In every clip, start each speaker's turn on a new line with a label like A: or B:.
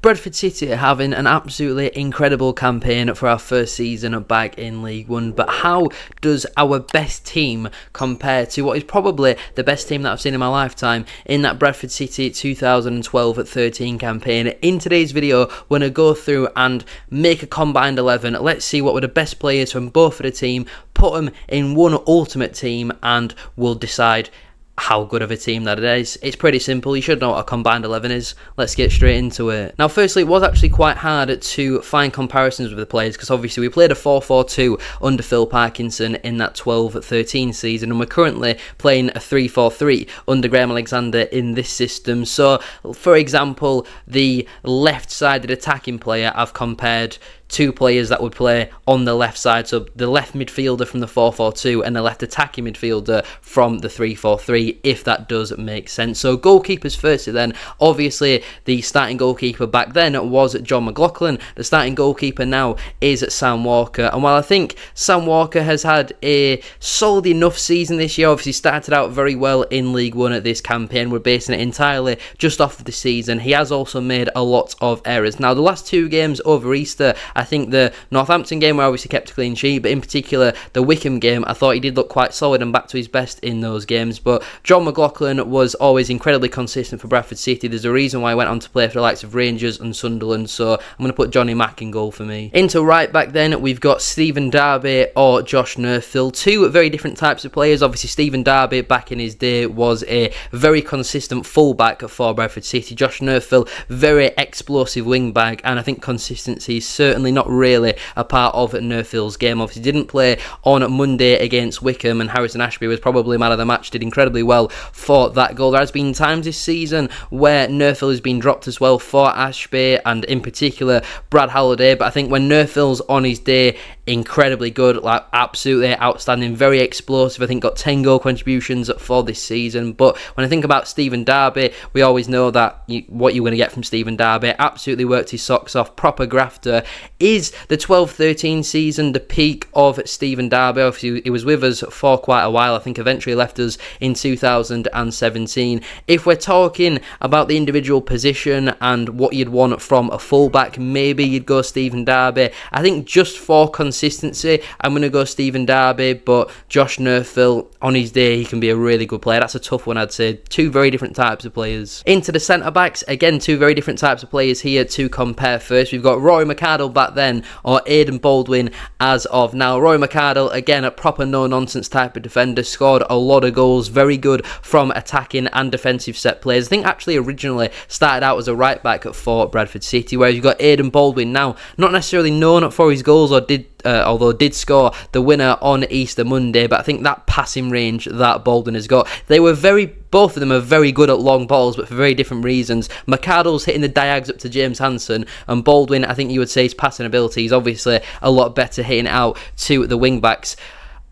A: Bradford City are having an absolutely incredible campaign for our first season back in League One, but how does our best team compare to what is probably the best team that I've seen in my lifetime in that Bradford City 2012-13 campaign? In today's video, we're going to go through and make a combined 11. Let's see what were the best players from both of the team, put them in one ultimate team, and we'll decide how good of a team that it is. It's pretty simple. You should know what a combined 11 is. Let's get straight into it. Now, firstly, it was actually quite hard to find comparisons with the players because obviously we played a 4-4-2 under Phil Parkinson in that 12-13 season, and we're currently playing a 3-4-3 under Graham Alexander in this system. So, for example, the left-sided attacking player, I've compared two players that would play on the left side, so the left midfielder from the 4-4-2 and the left attacking midfielder from the 3-4-3, if that does make sense. So goalkeepers firstly then, obviously the starting goalkeeper back then was John McLaughlin. The starting goalkeeper now is Sam Walker, and while I think Sam Walker has had a solid enough season this year, obviously started out very well in League One at this campaign, we're basing it entirely just off of the season, he has also made a lot of errors. Now the last two games over Easter, I think the Northampton game where obviously kept a clean sheet, but in particular the Wickham game, I thought he did look quite solid and back to his best in those games. But John McLaughlin was always incredibly consistent for Bradford City. There's a reason why he went on to play for the likes of Rangers and Sunderland, so I'm going to put Johnny Mack in goal for me. Into right back then, we've got Stephen Darby or Josh Nerfield, two very different types of players. Obviously Stephen Darby back in his day was a very consistent fullback for Bradford City. Josh Nerfield, very explosive wing back, and I think consistency is certainly not really a part of Nerfield's game. Obviously didn't play on Monday against Wickham, and Harrison Ashby was probably man of the match, did incredibly well for that goal. There has been times this season where Nerfield has been dropped as well for Ashby, and in particular Brad Halliday, but I think when Nerfield's on his day, incredibly good, like absolutely outstanding, very explosive. I think got 10 goal contributions for this season. But when I think about Stephen Darby, we always know that what you're going to get from Stephen Darby. Absolutely worked his socks off, proper grafter. Is the 12-13 season the peak of Stephen Darby? Obviously he was with us for quite a while. I think eventually left us in 2017. If we're talking about the individual position and what you'd want from a fullback, maybe you'd go Stephen Darby. I think just for consistency, I'm going to go Stephen Darby, but Josh Nerfield, on his day, he can be a really good player. That's a tough one, I'd say. Two very different types of players. Into the centre-backs, again, two very different types of players here to compare first. We've got Rory McArdle back then, or Aidan Baldwin as of now. Rory McArdle, again, a proper no-nonsense type of defender, scored a lot of goals, very good from attacking and defensive set plays. I think actually originally started out as a right-back for Bradford City, whereas you've got Aidan Baldwin now, not necessarily known for his goals, or although did score the winner on Easter Monday, but I think that passing range that Baldwin has got, both of them are very good at long balls, but for very different reasons. McArdle's hitting the diags up to James Hansen, and Baldwin, I think you would say his passing ability is obviously a lot better hitting it out to the wing backs.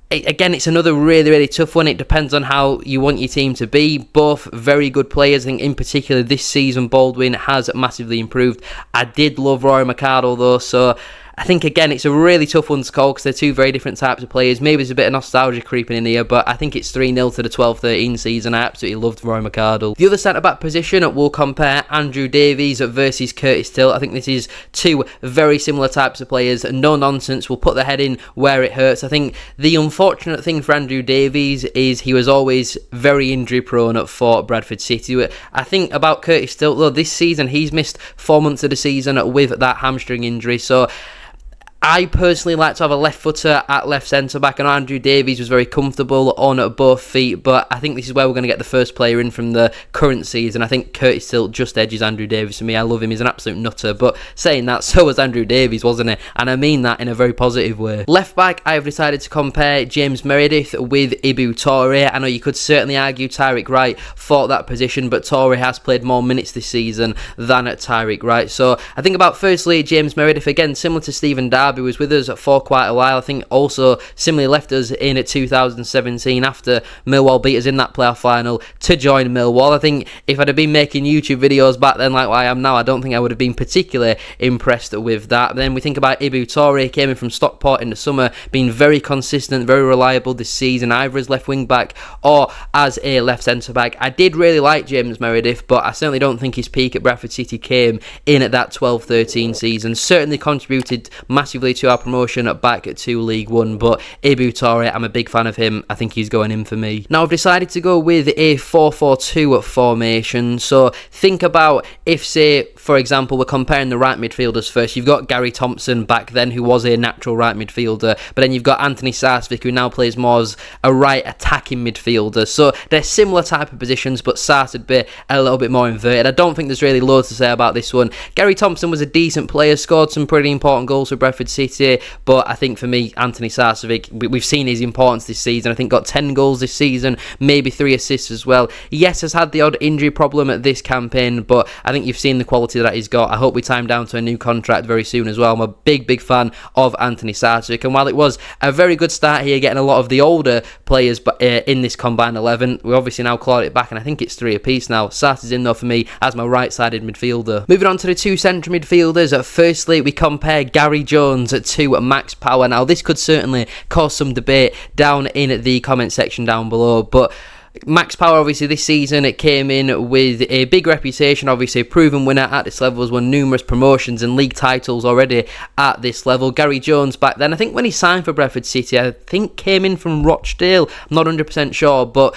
A: Again, it's another really, really tough one. It depends on how you want your team to be. Both very good players. I think in particular this season Baldwin has massively improved. I did love Rory McArdle though, so I think, again, it's a really tough one to call because they're two very different types of players. Maybe there's a bit of nostalgia creeping in here, but I think it's 3-0 to the 12-13 season. I absolutely loved Roy McArdle. The other centre-back position, we'll compare Andrew Davies versus Curtis Till. I think this is two very similar types of players. No nonsense, will put their head in where it hurts. I think the unfortunate thing for Andrew Davies is he was always very injury-prone for Bradford City. I think about Curtis Till, though, this season he's missed 4 months of the season with that hamstring injury, so I personally like to have a left footer at left centre-back, and Andrew Davies was very comfortable on both feet, but I think this is where we're going to get the first player in from the current season. I think Curtis Till just edges Andrew Davies for me. I love him, he's an absolute nutter, but saying that, so was Andrew Davies, wasn't he? And I mean that in a very positive way. Left back, I have decided to compare James Meredith with Ibu Toure. I know you could certainly argue Tyreek Wright fought that position, but Toure has played more minutes this season than Tyreek Wright. So I think about firstly James Meredith, again, similar to Stephen Darby, Diaby was with us for quite a while. I think also similarly left us in 2017 after Millwall beat us in that playoff final to join Millwall. I think if I'd have been making YouTube videos back then like I am now, I don't think I would have been particularly impressed with that. But then we think about Ibu Toure, came in from Stockport in the summer, been very consistent, very reliable this season, either as left wing back or as a left centre back. I did really like James Meredith, but I certainly don't think his peak at Bradford City came in at that 12-13 season. Certainly contributed massively to our promotion back to League One, but Ibu Toure, I'm a big fan of him. I think he's going in for me. Now I've decided to go with a 4-4-2 formation. So think about if, say, for example, we're comparing the right midfielders first. You've got Gary Thompson back then, who was a natural right midfielder, but then you've got Anthony Sarsvik, who now plays more as a right attacking midfielder. So they're similar type of positions, but Sars would be a little bit more inverted. I don't think there's really loads to say about this one. Gary Thompson was a decent player, scored some pretty important goals for Bradford City, but I think for me, Anthony Sarsvik, we've seen his importance this season. I think got 10 goals this season, maybe 3 assists as well. Yes, has had the odd injury problem at this campaign, but I think you've seen the quality that he's got. I hope we time down to a new contract very soon as well. I'm a big fan of Anthony Sarsvik, and while it was a very good start here, getting a lot of the older players in this combined 11, we obviously now clawed it back, and I think it's 3 apiece now. Sars is in though for me as my right-sided midfielder. Moving on to the 2 central midfielders. Firstly, we compare Gary Jones to Max Power. Now, this could certainly cause some debate down in the comment section down below, but Max Power, obviously, this season, it came in with a big reputation, obviously a proven winner at this level, has won numerous promotions and league titles already at this level. Gary Jones back then, I think when he signed for Bradford City, I think came in from Rochdale, I'm not 100% sure, but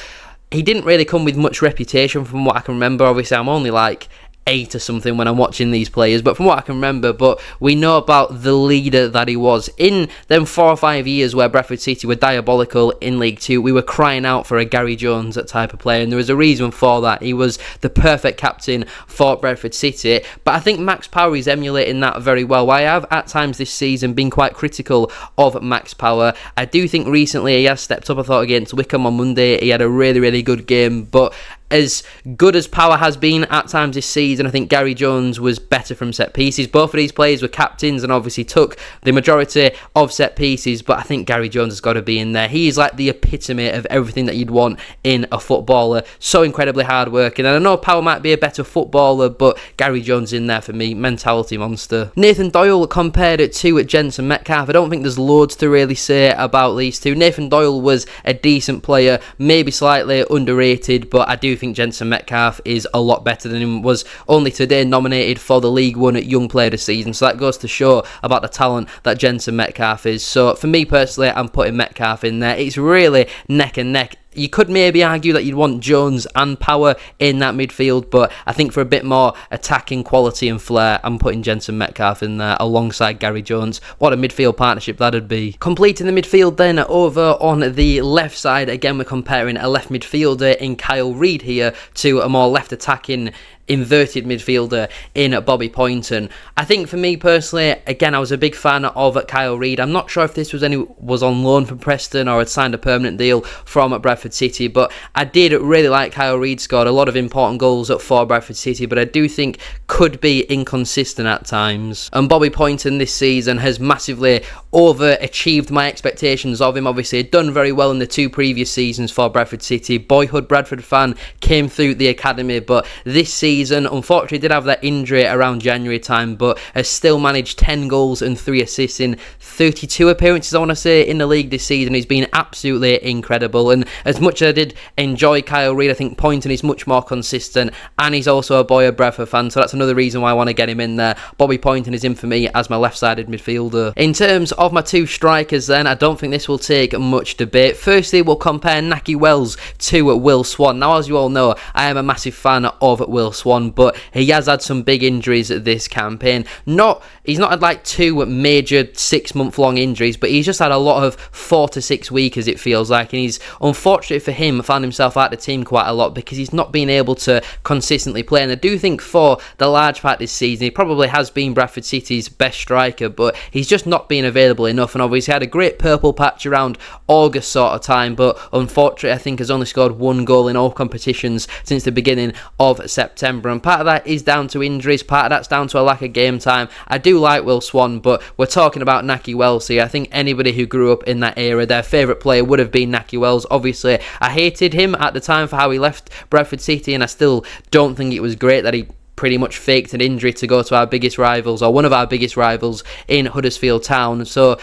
A: he didn't really come with much reputation from what I can remember. Obviously, I'm only like 8 or something when I'm watching these players, but from what I can remember, but we know about the leader that he was. In them 4 or 5 years where Bradford City were diabolical in League 2, we were crying out for a Gary Jones type of player, and there was a reason for that. He was the perfect captain for Bradford City, but I think Max Power is emulating that very well. I have at times this season been quite critical of Max Power. I do think recently he has stepped up. I thought against Wickham on Monday he had a really good game, but as good as Power has been at times this season, I think Gary Jones was better from set pieces. Both of these players were captains and obviously took the majority of set pieces, but I think Gary Jones has got to be in there. He is like the epitome of everything that you'd want in a footballer. So incredibly hard working, and I know Power might be a better footballer, but Gary Jones in there for me, mentality monster. Nathan Doyle compared it to Jensen Metcalfe. I don't think there's loads to really say about these two. Nathan Doyle was a decent player, maybe slightly underrated, but I do think Jensen Metcalfe is a lot better than him. Was only today nominated for the League One Young Player of the Season, so that goes to show about the talent that Jensen Metcalfe is. So for me personally, I'm putting Metcalfe in there. It's really neck and neck. You could maybe argue that you'd want Jones and Power in that midfield, but I think for a bit more attacking quality and flair, I'm putting Jensen Metcalfe in there alongside Gary Jones. What a midfield partnership that'd be. Completing the midfield then over on the left side, again we're comparing a left midfielder in Kyle Reid here to a more left attacking inverted midfielder in Bobby Poynton. I think for me personally, again, I was a big fan of Kyle Reid. I'm not sure if this was on loan from Preston or had signed a permanent deal from Bradford City, but I did really like Kyle Reid. Scored a lot of important goals for Bradford City, but I do think could be inconsistent at times. And Bobby Poynton this season has massively overachieved my expectations of him. Obviously, had done very well in the 2 previous seasons for Bradford City. Boyhood Bradford fan, came through the academy, but this season unfortunately did have that injury around January time, but has still managed 10 goals and 3 assists in 32 appearances, I want to say, in the league this season. He's been absolutely incredible, and as much as I did enjoy Kyle Reid, I think Poynton is much more consistent, and he's also a Boyhood Bradford fan, so that's another reason why I want to get him in there. Bobby Poynton is in for me as my left-sided midfielder. In terms of my 2 strikers then, I don't think this will take much debate. Firstly, we'll compare Nahki Wells to Will Swan. Now, as you all know, I am a massive fan of Will Swan, but he has had some big injuries this campaign. He's not had like 2 major 6-month-long injuries, but he's just had a lot of 4 to 6 weeks, as it feels like, and he's, unfortunately for him, found himself out of the team quite a lot because he's not been able to consistently play. And I do think for the large part this season, he probably has been Bradford City's best striker, but he's just not been available enough. And obviously had a great purple patch around August sort of time, but unfortunately I think has only scored 1 goal in all competitions since the beginning of September. September, and part of that is down to injuries, part of that's down to a lack of game time. I do like Will Swan, but we're talking about Nahki Wells here. I think anybody who grew up in that era, their favourite player would have been Nahki Wells. Obviously, I hated him at the time for how he left Bradford City, and I still don't think it was great that he pretty much faked an injury to go to our biggest rivals, or one of our biggest rivals in Huddersfield Town. So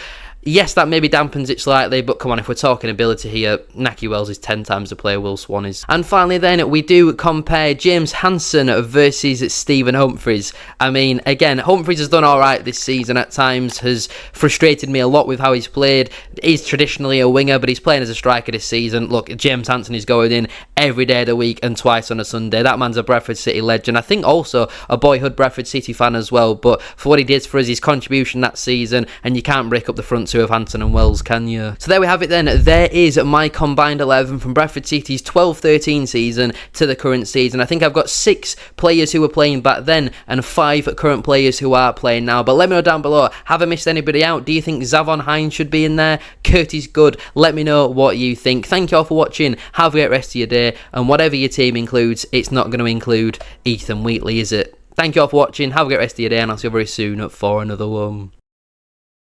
A: yes, that maybe dampens it slightly, but come on, if we're talking ability here, Nahki Wells is 10 times the player Will Swan is. And finally then, we do compare James Hansen versus Stephen Humphreys. I mean, again, Humphreys has done alright this season at times, has frustrated me a lot with how he's played. He's traditionally a winger, but he's playing as a striker this season. Look, James Hansen is going in every day of the week and twice on a Sunday. That man's a Bradford City legend. I think also a boyhood Bradford City fan as well, but for what he did for us, his contribution that season, and you can't break up the front two of Hansen and Wells, can you? So there we have it then. There is my combined 11 from Bradford City's 12-13 season to the current season. I think I've got 6 players who were playing back then and 5 current players who are playing now. But let me know down below, have I missed anybody out? Do you think Zavon Hines should be in there? Curtis Good? Let me know what you think. Thank you all for watching. Have a great rest of your day. And whatever your team includes, it's not going to include Ethan Wheatley, is it? Thank you all for watching. Have a great rest of your day, and I'll see you very soon for another one.